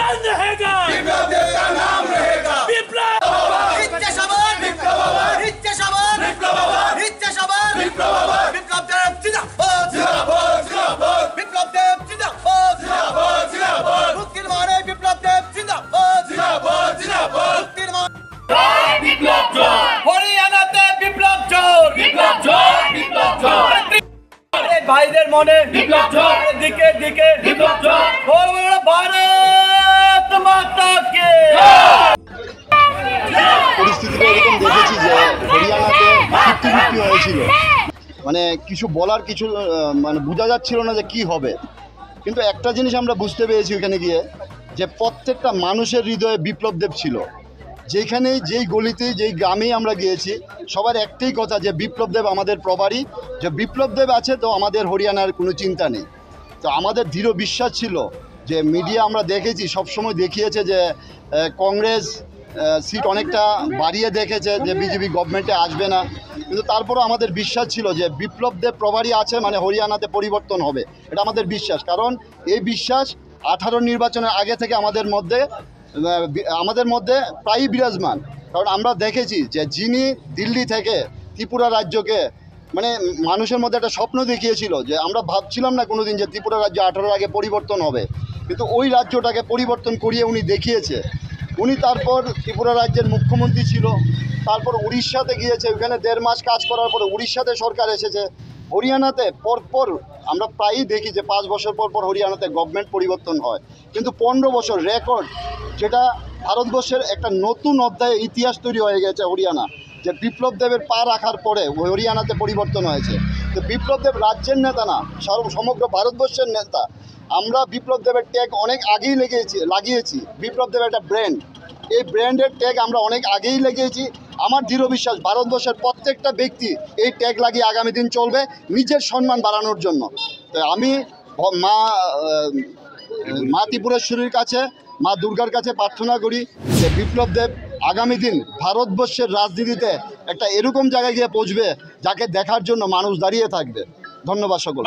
निशान रहेगा, विप्लव देव का नाम रहेगा। विप्लव विप्लव देव जिंदाबाद, जिंदाबाद, जिंदाबाद। विप्लव देव जिंदाबाद, जिंदाबाद, जिंदाबाद। मुक्ति मारे विप्लव देव जिंदाबाद, जिंदाबाद, जिंदाबाद। मुक्ति मारे विप्लव जोर, হরিয়ানাতে বিপ্লব জোর, বিপ্লব জোর, বিপ্লব জোর। ভাইদের মনে বিপ্লব জোর, দিকে দিকে বিপ্লব জোর। বল ভারত মাতা কে। পরিস্থিতিটা এরকম দেখেছি যে হরিয়ানাতে 50-50 হয়েছিল, মানে কিছু বলার কিছু মানে বোঝা যাচ্ছিল না যে কি হবে। কিন্তু একটা জিনিস আমরা বুঝতে পেরেছি ওখানে গিয়ে, যে প্রত্যেকটা মানুষের হৃদয়ে বিপ্লব দেব ছিল। যেখানেই যেই গলিতেই যেই গ্রামেই আমরা গিয়েছি, সবার একটাই কথা যে বিপ্লব দেব আমাদের প্রভারী, যে বিপ্লব দেব আছে তো আমাদের হরিয়ানার কোনো চিন্তা নেই। তো আমাদের দৃঢ় বিশ্বাস ছিল যে মিডিয়া আমরা দেখেছি সবসময় দেখিয়েছে যে কংগ্রেস সিট অনেকটা বাড়িয়ে দেখেছে যে বিজেপি গভর্নমেন্টে আসবে না, কিন্তু তারপরও আমাদের বিশ্বাস ছিল যে বিপ্লব দেব প্রভারী আছে মানে হরিয়ানাতে পরিবর্তন হবে, এটা আমাদের বিশ্বাস। কারণ এই বিশ্বাস 18 নির্বাচনের আগে থেকে আমাদের মধ্যে প্রায়ই বিরাজমান। কারণ আমরা দেখেছি যে যিনি দিল্লি থেকে ত্রিপুরা রাজ্যকে মানে মানুষের মধ্যে একটা স্বপ্ন দেখিয়েছিল, যে আমরা ভাবছিলাম না কোনোদিন যে ত্রিপুরা রাজ্য 18 আগে পরিবর্তন হবে, কিন্তু ওই রাজ্যটাকে পরিবর্তন করিয়ে উনি দেখিয়েছে। উনি তারপর ত্রিপুরা রাজ্যের মুখ্যমন্ত্রী ছিল, তারপর উড়িষ্যাতে গিয়েছে, ওখানে 1.5 মাস কাজ করার পরে উড়িষ্যাতে সরকার এসেছে। হরিয়ানাতে পরপর আমরা প্রায়ই দেখি যে 5 বছর পর হরিয়ানাতে গভর্নমেন্ট পরিবর্তন হয়, কিন্তু 15 বছর রেকর্ড, যেটা ভারতবর্ষের একটা নতুন অধ্যায়ে ইতিহাস তৈরি হয়ে গেছে হরিয়ানা, যে বিপ্লব দেবের পা রাখার পরে হরিয়ানাতে পরিবর্তন হয়েছে। তো বিপ্লব দেব রাজ্যের নেতা না, সমগ্র ভারতবর্ষের নেতা। আমরা বিপ্লব দেবের ট্যাগ অনেক আগেই লাগিয়েছি। বিপ্লব দেবের একটা ব্র্যান্ড, এই ব্র্যান্ডের ট্যাগ আমরা অনেক আগেই লাগিয়েছি। আমার দৃঢ় বিশ্বাস ভারতবর্ষের প্রত্যেকটা ব্যক্তি এই ট্যাগ লাগিয়ে আগামী দিন চলবে নিজের সম্মান বাড়ানোর জন্য। তো আমি মা ত্রিপুরেশ্বরীর কাছে, মা দুর্গার কাছে প্রার্থনা করি যে বিপ্লব দেব আগামী দিন ভারতবর্ষের রাজনীতিতে একটা এরকম জায়গায় গিয়ে পৌঁছবে যাকে দেখার জন্য মানুষ দাঁড়িয়ে থাকবে। ধন্যবাদ সকল।